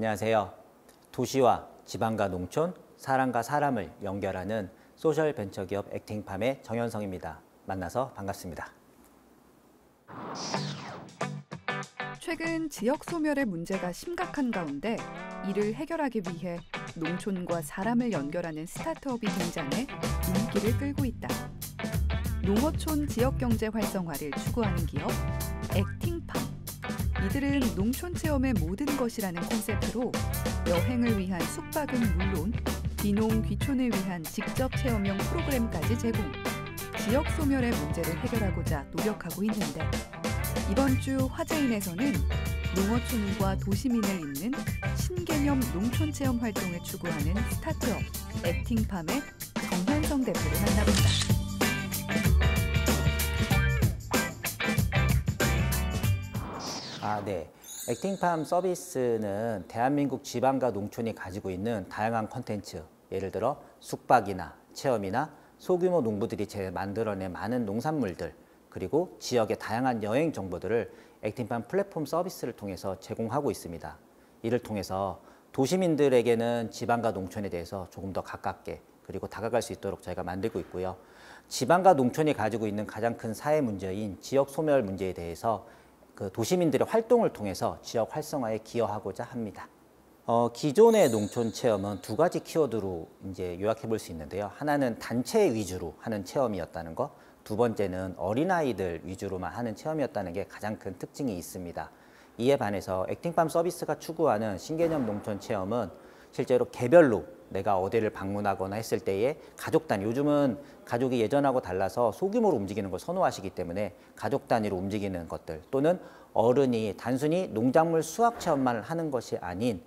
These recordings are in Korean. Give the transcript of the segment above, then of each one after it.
안녕하세요. 도시와 지방과 농촌, 사람과 사람을 연결하는 소셜 벤처기업 액팅팜의 정현성입니다. 만나서 반갑습니다. 최근 지역 소멸의 문제가 심각한 가운데 이를 해결하기 위해 농촌과 사람을 연결하는 스타트업이 등장해 인기를 끌고 있다. 농어촌 지역경제 활성화를 추구하는 기업 액팅팜. 이들은 농촌 체험의 모든 것이라는 콘셉트로 여행을 위한 숙박은 물론 귀농 귀촌을 위한 직접 체험형 프로그램까지 제공. 지역 소멸의 문제를 해결하고자 노력하고 있는데 이번 주 화제인에서는 농어촌과 도시민을 잇는 신개념 농촌 체험 활동을 추구하는 스타트업 액팅팜의 정현성 대표를 만나본다. 네. 액팅팜 서비스는 대한민국 지방과 농촌이 가지고 있는 다양한 콘텐츠, 예를 들어 숙박이나 체험이나 소규모 농부들이 만들어낸 많은 농산물들, 그리고 지역의 다양한 여행 정보들을 액팅팜 플랫폼 서비스를 통해서 제공하고 있습니다. 이를 통해서 도시민들에게는 지방과 농촌에 대해서 조금 더 가깝게 그리고 다가갈 수 있도록 저희가 만들고 있고요. 지방과 농촌이 가지고 있는 가장 큰 사회 문제인 지역 소멸 문제에 대해서 도시민들의 활동을 통해서 지역 활성화에 기여하고자 합니다. 기존의 농촌 체험은 두 가지 키워드로 이제 요약해 볼 수 있는데요. 하나는 단체 위주로 하는 체험이었다는 거, 두 번째는 어린아이들 위주로만 하는 체험이었다는 게 가장 큰 특징이 있습니다. 이에 반해서 액팅팜 서비스가 추구하는 신개념 농촌 체험은 실제로 개별로 내가 어디를 방문하거나 했을 때에 가족 단위, 요즘은 가족이 예전하고 달라서 소규모로 움직이는 걸 선호하시기 때문에 가족 단위로 움직이는 것들, 또는 어른이 단순히 농작물 수확 체험만 하는 것이 아닌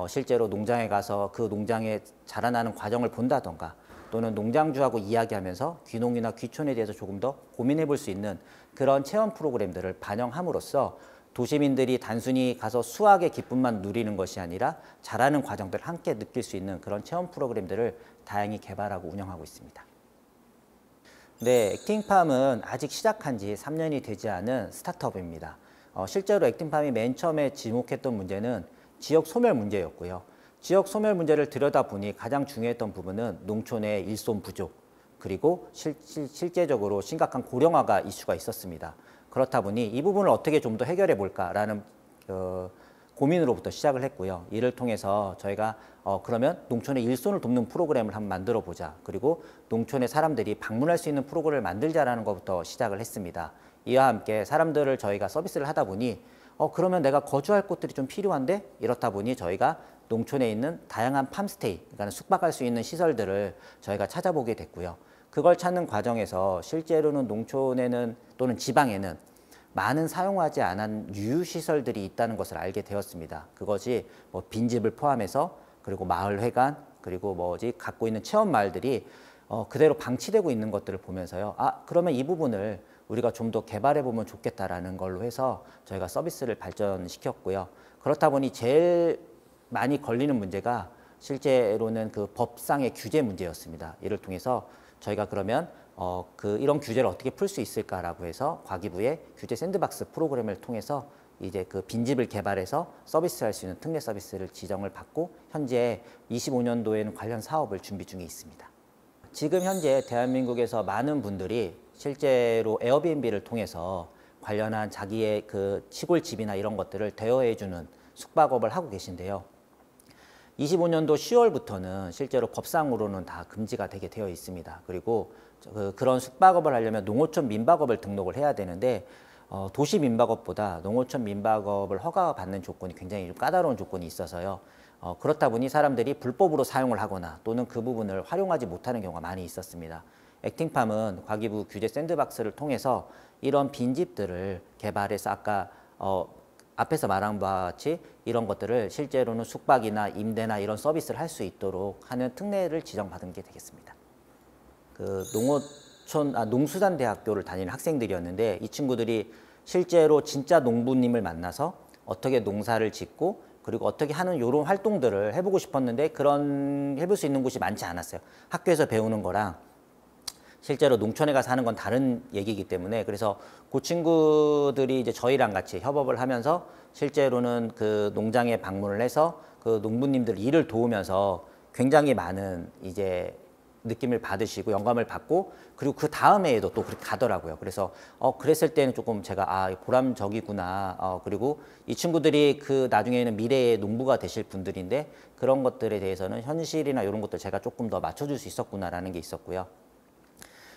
실제로 농장에 가서 그 농장에 자라나는 과정을 본다던가, 또는 농장주하고 이야기하면서 귀농이나 귀촌에 대해서 조금 더 고민해 볼 수 있는 그런 체험 프로그램들을 반영함으로써 도시민들이 단순히 가서 수확의 기쁨만 누리는 것이 아니라 자라는 과정들을 함께 느낄 수 있는 그런 체험 프로그램들을 다양히 개발하고 운영하고 있습니다. 네, 액팅팜은 아직 시작한 지 3년이 되지 않은 스타트업입니다. 실제로 액팅팜이 맨 처음에 지목했던 문제는 지역 소멸 문제였고요. 지역 소멸 문제를 들여다보니 가장 중요했던 부분은 농촌의 일손 부족, 그리고 실제적으로 심각한 고령화가 이슈가 있었습니다. 그렇다 보니 이 부분을 어떻게 좀 더 해결해 볼까라는 고민으로부터 시작을 했고요. 이를 통해서 저희가 그러면 농촌의 일손을 돕는 프로그램을 한번 만들어 보자. 그리고 농촌의 사람들이 방문할 수 있는 프로그램을 만들자라는 것부터 시작을 했습니다. 이와 함께 사람들을 저희가 서비스를 하다 보니 그러면 내가 거주할 곳들이 좀 필요한데, 이렇다 보니 저희가 농촌에 있는 다양한 팜스테이, 그러니까 숙박할 수 있는 시설들을 저희가 찾아보게 됐고요. 그걸 찾는 과정에서 실제로는 농촌에는 또는 지방에는 많은 사용하지 않은 유휴시설들이 있다는 것을 알게 되었습니다. 그것이 빈집을 포함해서, 그리고 마을회관, 그리고 갖고 있는 체험마을들이 그대로 방치되고 있는 것들을 보면서요. 그러면 이 부분을 우리가 좀 더 개발해 보면 좋겠다라는 걸로 해서 저희가 서비스를 발전시켰고요. 그렇다 보니 제일 많이 걸리는 문제가 실제로는 그 법상의 규제 문제였습니다. 이를 통해서 저희가 그러면 이런 규제를 어떻게 풀 수 있을까라고 해서 과기부의 규제 샌드박스 프로그램을 통해서 이제 그 빈집을 개발해서 서비스할 수 있는 특례 서비스를 지정을 받고 현재 25년도에는 관련 사업을 준비 중에 있습니다. 지금 현재 대한민국에서 많은 분들이 실제로 에어비앤비를 통해서 관련한 자기의 그 시골 집이나 이런 것들을 대여해주는 숙박업을 하고 계신데요. 25년도 10월부터는 실제로 법상으로는 다 금지가 되게 되어 있습니다. 그리고 그런 숙박업을 하려면 농어촌 민박업을 등록을 해야 되는데 도시 민박업보다 농어촌 민박업을 허가받는 조건이 굉장히 까다로운 조건이 있어서요. 그렇다 보니 사람들이 불법으로 사용을 하거나 또는 그 부분을 활용하지 못하는 경우가 많이 있었습니다. 액팅팜은 과기부 규제 샌드박스를 통해서 이런 빈집들을 개발해서 아까 앞에서 말한 바와 같이 이런 것들을 실제로는 숙박이나 임대나 이런 서비스를 할 수 있도록 하는 특례를 지정받은 게 되겠습니다. 농수산대학교를 다니는 학생들이었는데 이 친구들이 실제로 진짜 농부님을 만나서 어떻게 농사를 짓고 그리고 어떻게 하는 이런 활동들을 해보고 싶었는데 해볼 수 있는 곳이 많지 않았어요. 학교에서 배우는 거랑 실제로 농촌에 가서 하는 건 다른 얘기이기 때문에 그래서 그 친구들이 이제 저희랑 같이 협업을 하면서 실제로는 그 농장에 방문을 해서 그 농부님들 일을 도우면서 굉장히 많은 이제 느낌을 받으시고 영감을 받고 그리고 그 다음 해에도 또 그렇게 가더라고요. 그래서 그랬을 때는 조금 제가 보람적이구나. 그리고 이 친구들이 그 나중에는 미래의 농부가 되실 분들인데 그런 것들에 대해서는 현실이나 이런 것들 제가 조금 더 맞춰줄 수 있었구나라는 게 있었고요.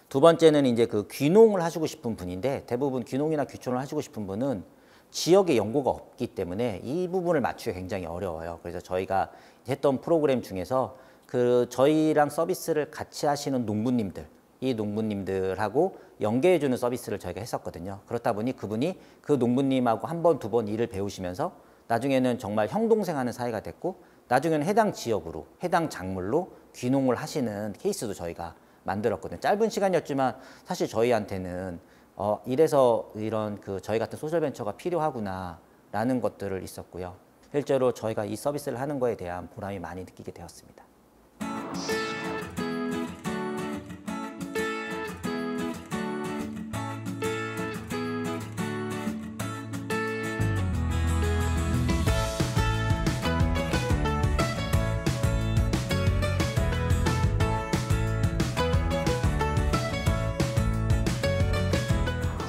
두 번째는 이제 그 귀농을 하시고 싶은 분인데 대부분 귀농이나 귀촌을 하시고 싶은 분은 지역에 연고가 없기 때문에 이 부분을 맞추기가 굉장히 어려워요. 그래서 저희가 했던 프로그램 중에서 그 저희랑 서비스를 같이 하시는 농부님들, 이 농부님들하고 연계해주는 서비스를 저희가 했었거든요. 그렇다 보니 그분이 그 농부님하고 한 번, 두 번 일을 배우시면서 나중에는 정말 형 동생 하는 사이가 됐고 나중에는 해당 지역으로, 해당 작물로 귀농을 하시는 케이스도 저희가 만들었거든요. 짧은 시간이었지만 사실 저희한테는 이래서 이런 그 저희 같은 소셜벤처가 필요하구나라는 것들을 있었고요. 실제로 저희가 이 서비스를 하는 거에 대한 보람이 많이 느끼게 되었습니다.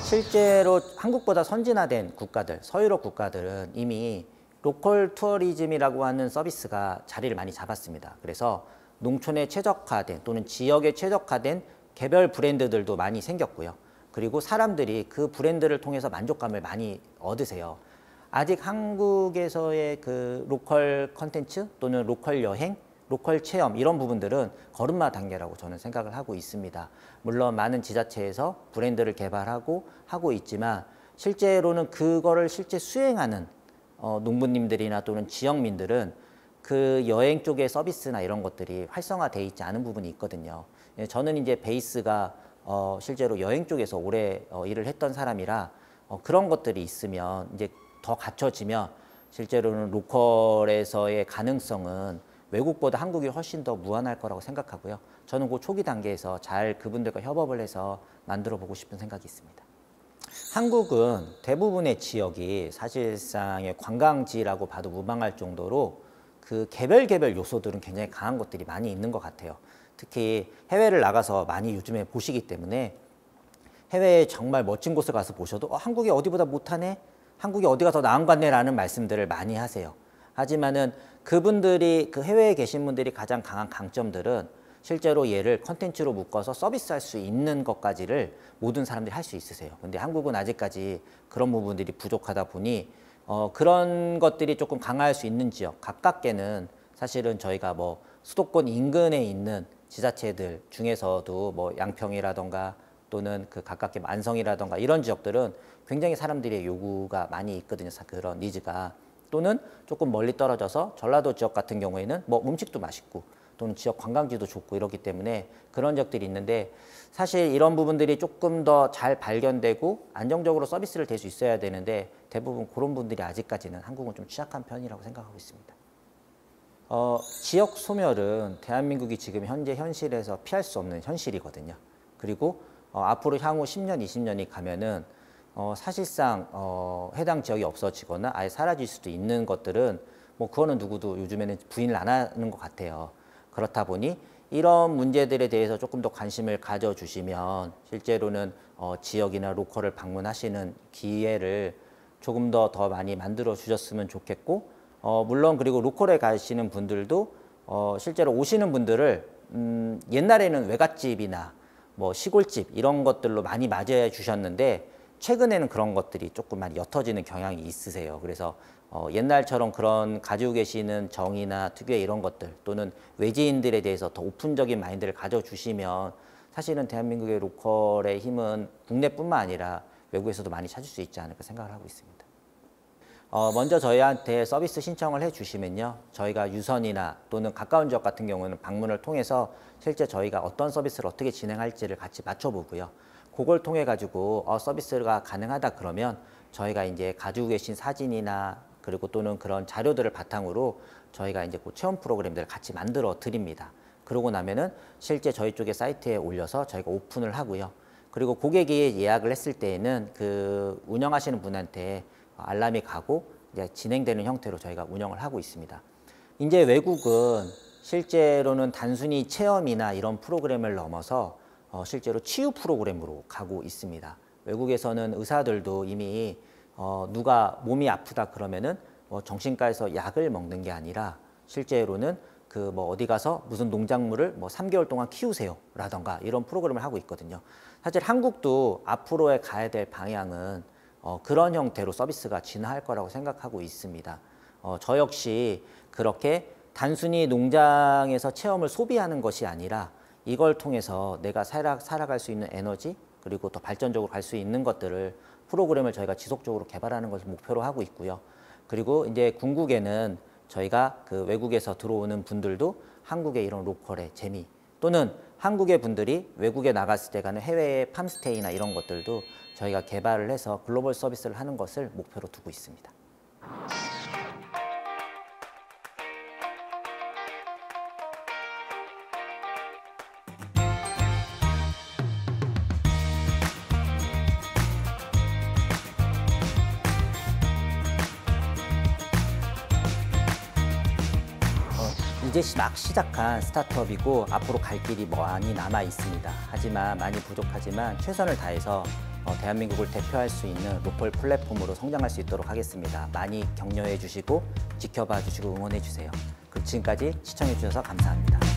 실제로 한국보다 선진화된 국가들, 서유럽 국가들은 이미 로컬 투어리즘이라고 하는 서비스가 자리를 많이 잡았습니다. 그래서 농촌에 최적화된 또는 지역에 최적화된 개별 브랜드들도 많이 생겼고요. 그리고 사람들이 그 브랜드를 통해서 만족감을 많이 얻으세요. 아직 한국에서의 그 로컬 컨텐츠 또는 로컬 여행, 로컬 체험 이런 부분들은 걸음마 단계라고 저는 생각을 하고 있습니다. 물론 많은 지자체에서 브랜드를 개발하고 하고 있지만 실제로는 그거를 실제 수행하는 농부님들이나 또는 지역민들은 그 여행 쪽의 서비스나 이런 것들이 활성화되어 있지 않은 부분이 있거든요. 저는 이제 베이스가 실제로 여행 쪽에서 오래 일을 했던 사람이라 그런 것들이 있으면 이제 더 갖춰지면 실제로는 로컬에서의 가능성은 외국보다 한국이 훨씬 더 무한할 거라고 생각하고요. 저는 그 초기 단계에서 잘 그분들과 협업을 해서 만들어 보고 싶은 생각이 있습니다. 한국은 대부분의 지역이 사실상의 관광지라고 봐도 무방할 정도로 그 개별 요소들은 굉장히 강한 것들이 많이 있는 것 같아요. 특히 해외를 나가서 많이 요즘에 보시기 때문에 해외에 정말 멋진 곳을 가서 보셔도 한국이 어디보다 못하네? 한국이 어디가 더 나은 것 같네? 라는 말씀들을 많이 하세요. 하지만은 그분들이 그 해외에 계신 분들이 가장 강한 강점들은 실제로 얘를 컨텐츠로 묶어서 서비스할 수 있는 것까지를 모든 사람들이 할 수 있으세요. 근데 한국은 아직까지 그런 부분들이 부족하다 보니 그런 것들이 조금 강화할 수 있는 지역 가깝게는 사실은 저희가 뭐 수도권 인근에 있는 지자체들 중에서도 뭐 양평이라던가 또는 그 가깝게 만성이라던가 이런 지역들은 굉장히 사람들의 요구가 많이 있거든요. 그런 니즈가. 또는 조금 멀리 떨어져서 전라도 지역 같은 경우에는 뭐 음식도 맛있고 또는 지역 관광지도 좋고 이렇기 때문에 그런 지역들이 있는데 사실 이런 부분들이 조금 더 잘 발견되고 안정적으로 서비스를 될 수 있어야 되는데 대부분 그런 분들이 아직까지는 한국은 좀 취약한 편이라고 생각하고 있습니다. 지역 소멸은 대한민국이 지금 현재 현실에서 피할 수 없는 현실이거든요. 그리고 앞으로 향후 10년, 20년이 가면은 사실상 해당 지역이 없어지거나 아예 사라질 수도 있는 것들은 뭐 그거는 누구도 요즘에는 부인을 안 하는 것 같아요. 그렇다 보니 이런 문제들에 대해서 조금 더 관심을 가져주시면 실제로는 지역이나 로컬을 방문하시는 기회를 조금 더 많이 만들어 주셨으면 좋겠고 물론 그리고 로컬에 가시는 분들도 실제로 오시는 분들을 옛날에는 외갓집이나 뭐 시골집 이런 것들로 많이 맞이해 주셨는데 최근에는 그런 것들이 조금 많이 옅어지는 경향이 있으세요. 그래서 옛날처럼 그런 가지고 계시는 정이나 특유의 이런 것들 또는 외지인들에 대해서 더 오픈적인 마인드를 가져주시면 사실은 대한민국의 로컬의 힘은 국내뿐만 아니라 외국에서도 많이 찾을 수 있지 않을까 생각을 하고 있습니다. 먼저 저희한테 서비스 신청을 해주시면요. 저희가 유선이나 또는 가까운 지역 같은 경우는 방문을 통해서 실제 저희가 어떤 서비스를 어떻게 진행할지를 같이 맞춰보고요. 그걸 통해 가지고 서비스가 가능하다 그러면 저희가 이제 가지고 계신 사진이나 그리고 또는 그런 자료들을 바탕으로 저희가 이제 그 체험 프로그램들을 같이 만들어 드립니다. 그러고 나면은 실제 저희 쪽의 사이트에 올려서 저희가 오픈을 하고요. 그리고 고객이 예약을 했을 때에는 그 운영하시는 분한테 알람이 가고 이제 진행되는 형태로 저희가 운영을 하고 있습니다. 이제 외국은 실제로는 단순히 체험이나 이런 프로그램을 넘어서 실제로 치유 프로그램으로 가고 있습니다. 외국에서는 의사들도 이미 누가 몸이 아프다 그러면은 정신과에서 약을 먹는 게 아니라 실제로는 그 어디 가서 무슨 농작물을 3개월 동안 키우세요 라던가 이런 프로그램을 하고 있거든요. 사실 한국도 앞으로의 가야 될 방향은 그런 형태로 서비스가 진화할 거라고 생각하고 있습니다. 저 역시 그렇게 단순히 농장에서 체험을 소비하는 것이 아니라 이걸 통해서 내가 살아갈 수 있는 에너지 그리고 더 발전적으로 갈 수 있는 것들을 프로그램을 저희가 지속적으로 개발하는 것을 목표로 하고 있고요. 그리고 이제 궁극에는 저희가 그 외국에서 들어오는 분들도 한국의 이런 로컬의 재미 또는 한국의 분들이 외국에 나갔을 때 가는 해외의 팜스테이나 이런 것들도 저희가 개발을 해서 글로벌 서비스를 하는 것을 목표로 두고 있습니다. 이제 막 시작한 스타트업이고 앞으로 갈 길이 많이 남아 있습니다. 하지만 많이 부족하지만 최선을 다해서 대한민국을 대표할 수 있는 로컬 플랫폼으로 성장할 수 있도록 하겠습니다. 많이 격려해 주시고 지켜봐 주시고 응원해 주세요. 그럼 지금까지 시청해 주셔서 감사합니다.